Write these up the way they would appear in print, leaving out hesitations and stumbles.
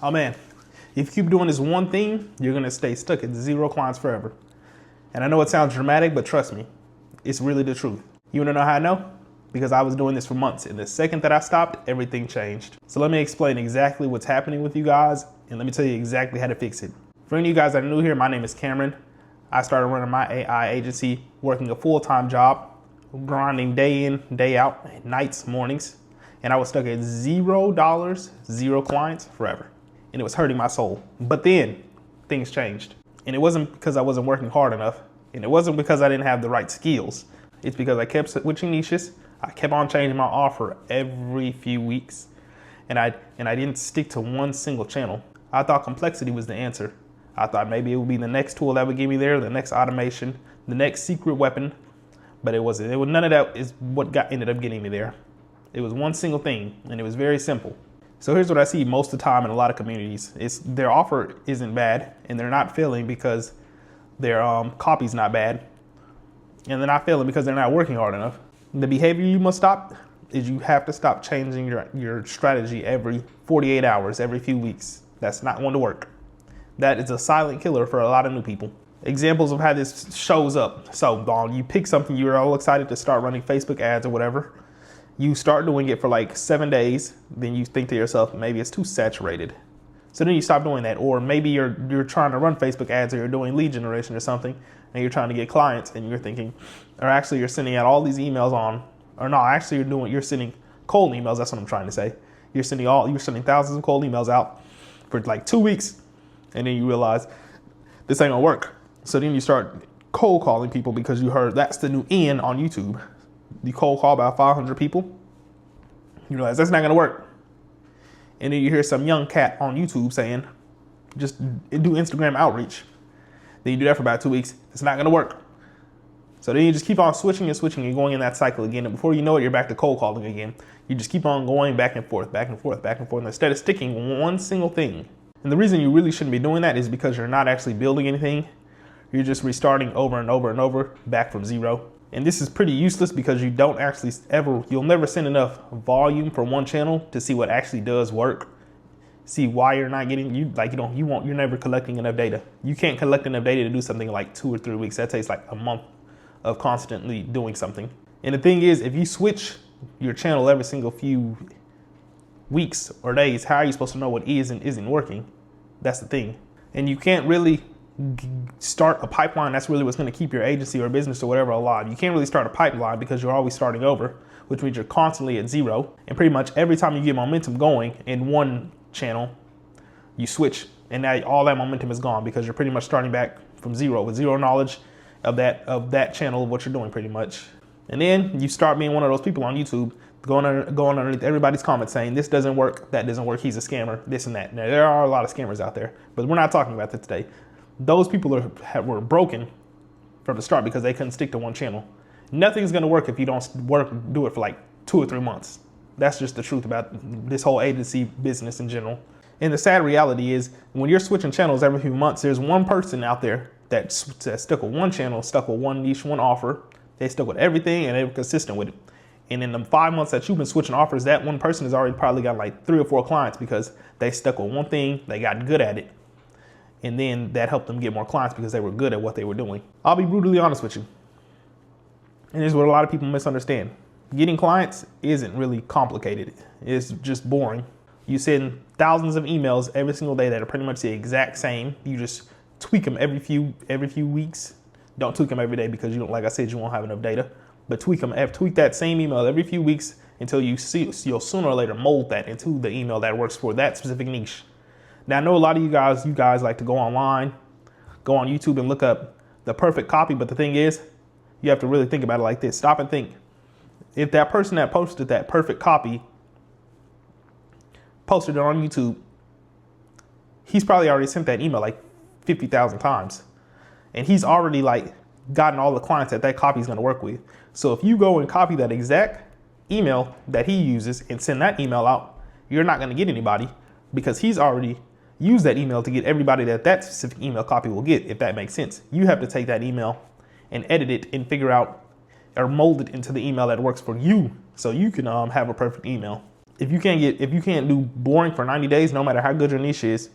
Oh man, if you keep doing this one thing, you're gonna stay stuck at 0 clients forever. And I know it sounds dramatic, but trust me, it's really the truth. You wanna know how I know? Because I was doing this for months, and the second that I stopped, everything changed. So let me explain exactly what's happening with you guys, and let me tell you exactly how to fix it. For any of you guys that are new here, my name is Cameron. I started running my AI agency, working a full-time job, grinding day in, day out, nights, mornings, and I was stuck at $0, 0 clients forever. And it was hurting my soul. But then things changed. And it wasn't because I wasn't working hard enough, and it wasn't because I didn't have the right skills. It's because I kept switching niches. I kept on changing my offer every few weeks, and I didn't stick to one single channel. I thought complexity was the answer. I thought maybe it would be the next tool that would get me there, the next automation, the next secret weapon, but it wasn't. None of that is what ended up getting me there. It was one single thing, and it was very simple. So here's what I see most of the time in a lot of communities. It's their offer isn't bad, and they're not failing because their copy's not bad, and they're not failing because they're not working hard enough. The behavior you must stop is you have to stop changing your strategy every 48 hours, every few weeks. That's not going to work. That is a silent killer for a lot of new people. Examples of how this shows up. So you pick something, you're all excited to start running Facebook ads or whatever. You start doing it for like 7 days. Then you think to yourself, maybe it's too saturated. So then you stop doing that. Or maybe you're trying to run Facebook ads, or you're doing lead generation or something, and you're trying to get clients, and you're thinking, or actually you're sending out all these emails you're sending cold emails. That's what I'm trying to say. You're sending thousands of cold emails out for like 2 weeks, and then you realize this ain't gonna work. So then you start cold calling people because you heard that's the new in on YouTube. You cold call about 500 people. You realize that's not gonna work. And then you hear some young cat on YouTube saying, just do Instagram outreach. Then you do that for about 2 weeks. It's not going to work. So then you just keep on switching and switching and going in that cycle again. And before you know it, you're back to cold calling again. You just keep on going back and forth, back and forth, back and forth, instead of sticking one single thing. And the reason you really shouldn't be doing that is because you're not actually building anything. You're just restarting over and over and over, back from 0. And this is pretty useless because you'll never send enough volume for one channel to see what actually does work. See why you're not getting, you're never collecting enough data. You can't collect enough data to do something in like 2 or 3 weeks. That takes like a month of constantly doing something. And the thing is, if you switch your channel every single few weeks or days, how are you supposed to know what is and isn't working? That's the thing. And you can't really start a pipeline. That's really what's going to keep your agency or business or whatever alive. You can't really start a pipeline because you're always starting over, which means you're constantly at 0. And pretty much every time you get momentum going in one channel, you switch, and now all that momentum is gone because you're pretty much starting back from 0 with 0 knowledge of that channel, of what you're doing pretty much. And then you start being one of those people on YouTube going underneath everybody's comments saying this doesn't work, that doesn't work, he's a scammer, this and that. Now there are a lot of scammers out there, but we're not talking about that today. Those people were broken from the start because they couldn't stick to one channel. Nothing's going to work if you don't do it for like 2 or 3 months. That's just the truth about this whole agency business in general. And the sad reality is when you're switching channels every few months, there's one person out there that's stuck with one channel, stuck with one niche, one offer. They stuck with everything and they were consistent with it. And in the 5 months that you've been switching offers, that one person has already probably got like 3 or 4 clients because they stuck with one thing, they got good at it. And then that helped them get more clients because they were good at what they were doing. I'll be brutally honest with you. And this is what a lot of people misunderstand. Getting clients isn't really complicated. It's just boring. You send thousands of emails every single day that are pretty much the exact same. You just tweak them every few weeks. Don't tweak them every day because like I said, you won't have enough data. But tweak that same email every few weeks until you'll sooner or later mold that into the email that works for that specific niche. Now I know a lot of you guys like to go online, go on YouTube and look up the perfect copy. But the thing is, you have to really think about it like this. Stop and think. If that person that posted that perfect copy posted it on YouTube, he's probably already sent that email like 50,000 times. And he's already like gotten all the clients that copy is going to work with. So if you go and copy that exact email that he uses and send that email out, you're not going to get anybody because he's already used that email to get everybody that specific email copy will get, if that makes sense. You have to take that email and edit it and figure out or mold it into the email that works for you so you can have a perfect email. If you can't do boring for 90 days, no matter how good your niche is,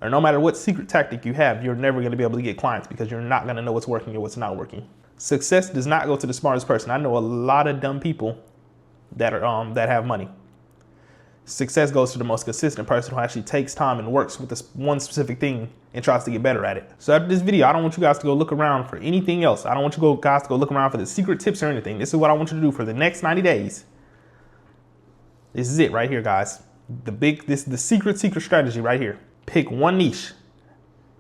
or no matter what secret tactic you have, you're never going to be able to get clients because you're not going to know what's working or what's not working. Success does not go to the smartest person. I know a lot of dumb people that are that have money. Success goes to the most consistent person who actually takes time and works with this one specific thing and tries to get better at it. So after this video, I don't want you guys to go look around for anything else. I don't want you guys to go look around for the secret tips or anything. This is what I want you to do for the next 90 days. This is it right here, guys. The secret strategy right here. Pick one niche,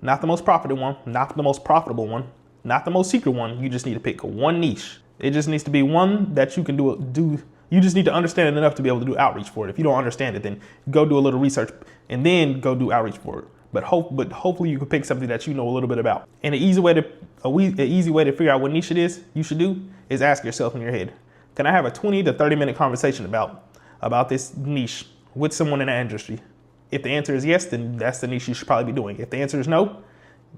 not the most profitable one, not the most profitable one, not the most secret one. You just need to pick one niche. It just needs to be one that you can do. You just need to understand it enough to be able to do outreach for it. If you don't understand it, then go do a little research and then go do outreach for it. But hopefully you can pick something that you know a little bit about. And an easy way to figure out what niche it is you should do is ask yourself in your head, can I have a 20 to 30 minute conversation about this niche with someone in the industry? If the answer is yes, then that's the niche you should probably be doing. If the answer is no,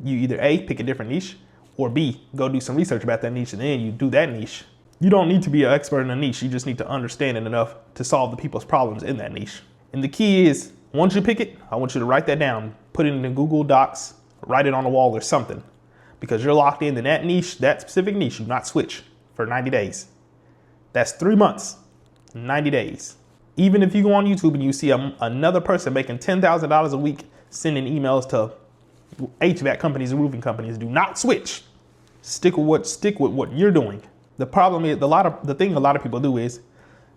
you either A, pick a different niche, or B, go do some research about that niche and then you do that niche. You don't need to be an expert in a niche. You just need to understand it enough to solve the people's problems in that niche. And the key is, once you pick it, I want you to write that down, put it in the Google Docs, write it on the wall or something, because you're locked in that niche, that specific niche. You not switch for 90 days. That's 3 months, 90 days. Even if you go on YouTube and you see another person making $10,000 a week sending emails to HVAC companies and roofing companies, do not switch. Stick with what you're doing. The problem is the thing a lot of people do is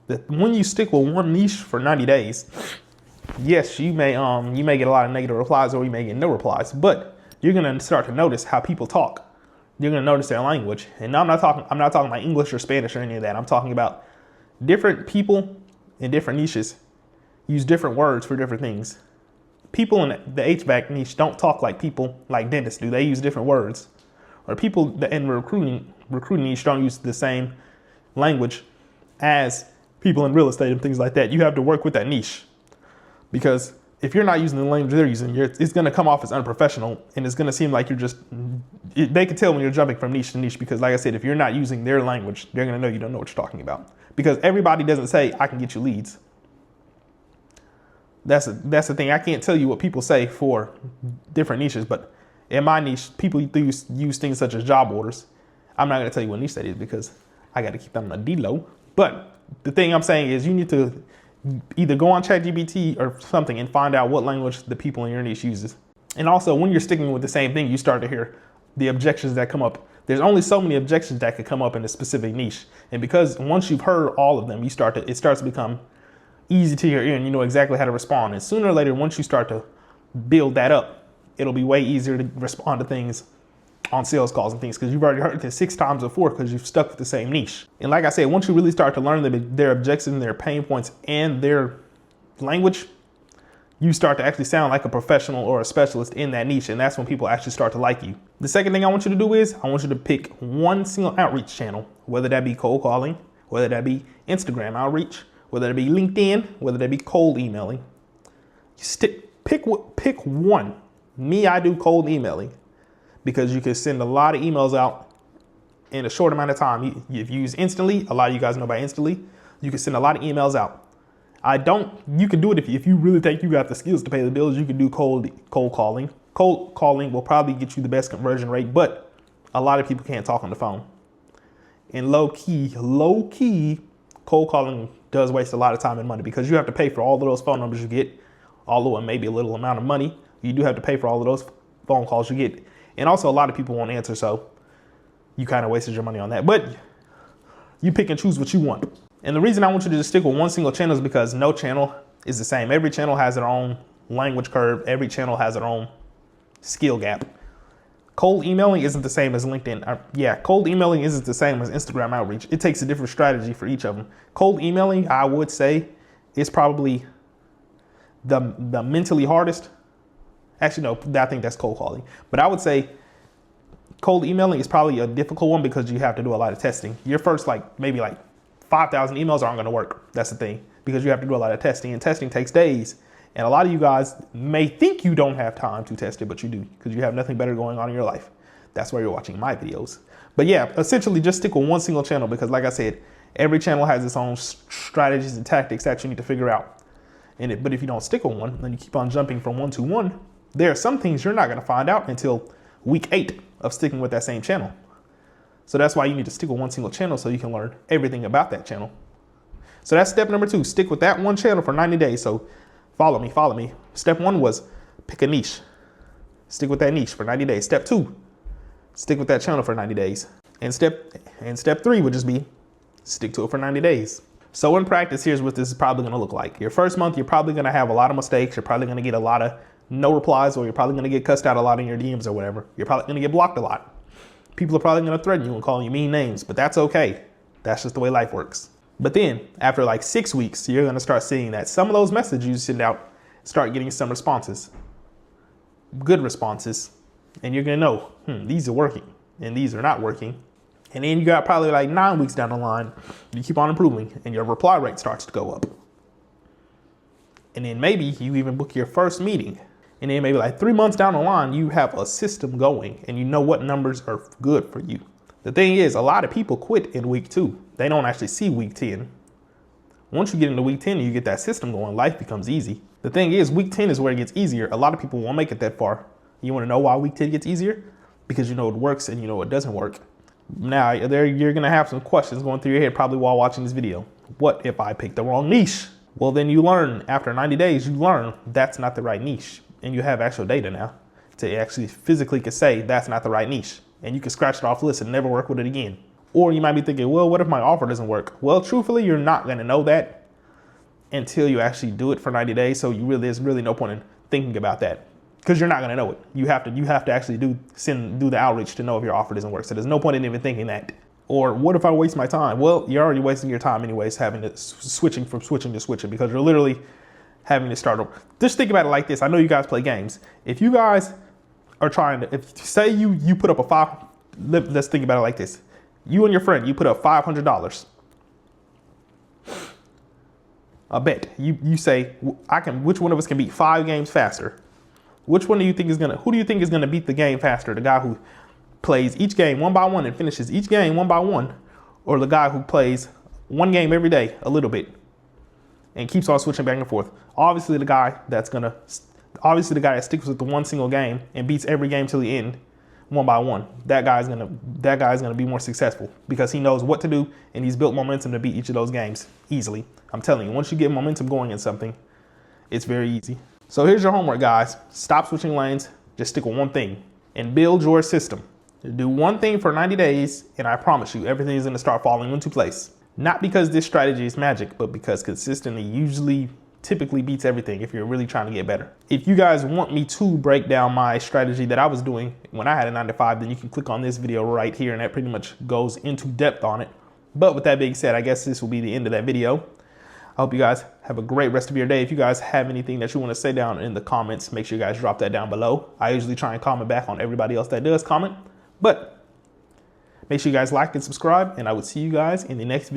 that when you stick with one niche for 90 days, yes, you may get a lot of negative replies or you may get no replies, but you're gonna start to notice how people talk. You're gonna notice their language. And now I'm not talking about English or Spanish or any of that. I'm talking about different people in different niches use different words for different things. People in the HVAC niche don't talk like people like dentists do. They use different words. Or people that in recruiting niche don't use the same language as people in real estate and things like that. You have to work with that niche, because if you're not using the language they're using, it's going to come off as unprofessional, and it's going to seem like they can tell when you're jumping from niche to niche, because like I said, if you're not using their language, they're going to know you don't know what you're talking about, because everybody doesn't say, I can get you leads. That's the thing. I can't tell you what people say for different niches, but in my niche, people use things such as job orders. I'm not going to tell you what niche that is because I got to keep them on the D-low. But the thing I'm saying is you need to either go on ChatGPT or something and find out what language the people in your niche uses. And also, when you're sticking with the same thing, you start to hear the objections that come up. There's only so many objections that could come up in a specific niche. And because once you've heard all of them, it starts to become easy to your ear and you know exactly how to respond. And sooner or later, once you start to build that up, it'll be way easier to respond to things on sales calls and things, because you've already heard this 6 times before because you've stuck with the same niche. And like I said, once you really start to learn their objections, their pain points, and their language, you start to actually sound like a professional or a specialist in that niche. And that's when people actually start to like you. The second thing I want you to do is I want you to pick one single outreach channel, whether that be cold calling, whether that be Instagram outreach, whether that be LinkedIn, whether that be cold emailing. Pick one. Me, I do cold emailing because you can send a lot of emails out in a short amount of time. If you use Instantly, a lot of you guys know about Instantly, you can send a lot of emails out. You can do it if you really think you got the skills to pay the bills. You can do cold calling. Cold calling will probably get you the best conversion rate, but a lot of people can't talk on the phone. And low key, cold calling does waste a lot of time and money because you have to pay for all of those phone numbers you get, although it may be a little amount of money. You do have to pay for all of those phone calls you get. And also a lot of people won't answer, so you kind of wasted your money on that. But you pick and choose what you want. And the reason I want you to just stick with one single channel is because no channel is the same. Every channel has their own language curve. Every channel has their own skill gap. Cold emailing isn't the same as LinkedIn. Cold emailing isn't the same as Instagram outreach. It takes a different strategy for each of them. Cold emailing, I would say, is probably the mentally hardest. Actually, no, I think that's cold calling. But I would say cold emailing is probably a difficult one because you have to do a lot of testing. Your first maybe 5,000 emails aren't going to work. That's the thing, because you have to do a lot of testing, and testing takes days. And a lot of you guys may think you don't have time to test it, but you do, because you have nothing better going on in your life. That's why you're watching my videos. But yeah, essentially just stick with one single channel because like I said, every channel has its own strategies and tactics that you need to figure out. But if you don't stick with one, then you keep on jumping from one to one, there are some things you're not going to find out until week 8 of sticking with that same channel. So that's why you need to stick with one single channel so you can learn everything about that channel. So that's step number 2, stick with that one channel for 90 days. So follow me. Step 1 was pick a niche. Stick with that niche for 90 days. Step 2, stick with that channel for 90 days. And step 3 would just be stick to it for 90 days. So in practice, here's what this is probably gonna look like. Your first month, you're probably gonna have a lot of mistakes. You're probably gonna get a lot of no replies, or you're probably gonna get cussed out a lot in your DMs or whatever. You're probably gonna get blocked a lot. People are probably gonna threaten you and call you mean names, but that's okay. That's just the way life works. But then after like 6 weeks, you're gonna start seeing that some of those messages you send out start getting some responses, good responses. And you're gonna know, these are working and these are not working. And then you got probably like 9 weeks down the line, you keep on improving and your reply rate starts to go up. And then maybe you even book your first meeting. And then maybe like 3 months down the line, you have a system going and you know what numbers are good for you. The thing is, a lot of people quit in week 2. They don't actually see week 10. Once you get into week 10 and you get that system going, life becomes easy. The thing is, week 10 is where it gets easier. A lot of people won't make it that far. You want to know why week 10 gets easier? Because you know it works and you know it doesn't work. Now, you're going to have some questions going through your head probably while watching this video. What if I picked the wrong niche? Well, then you learn after 90 days, you learn that's not the right niche. And you have actual data now to actually physically could say that's not the right niche. And you can scratch it off the list and never work with it again. Or you might be thinking, well, what if my offer doesn't work? Well, truthfully, you're not going to know that until you actually do it for 90 days. So there's really no point in thinking about that because you're not going to know it. You have to actually do the outreach to know if your offer doesn't work. So there's no point in even thinking that. Or what if I waste my time? Well, you're already wasting your time anyways, having to switching because you're literally having to start over. Just think about it like this. I know you guys play games. If you guys are trying to, say you put up let's think about it like this. You and your friend, you put up $500. A bet. You say, which one of us can beat 5 games faster? Who do you think is gonna beat the game faster? The guy who plays each game one by one and finishes each game one by one, or the guy who plays one game every day a little bit and keeps on switching back and forth? Obviously the guy that sticks with the one single game and beats every game till the end one by one. That guy's gonna be more successful because he knows what to do and he's built momentum to beat each of those games easily. I'm telling you, once you get momentum going in something, it's very easy. So here's your homework, guys. Stop switching lanes. Just stick with one thing and build your system. Do one thing for 90 days, and I promise you, everything is going to start falling into place. Not because this strategy is magic, but because consistently typically beats everything if you're really trying to get better. If you guys want me to break down my strategy that I was doing when I had a 9 to 5, then you can click on this video right here, and that pretty much goes into depth on it. But with that being said, I guess this will be the end of that video. I hope you guys have a great rest of your day. If you guys have anything that you want to say down in the comments, make sure you guys drop that down below. I usually try and comment back on everybody else that does comment, but make sure you guys like and subscribe, and I will see you guys in the next video.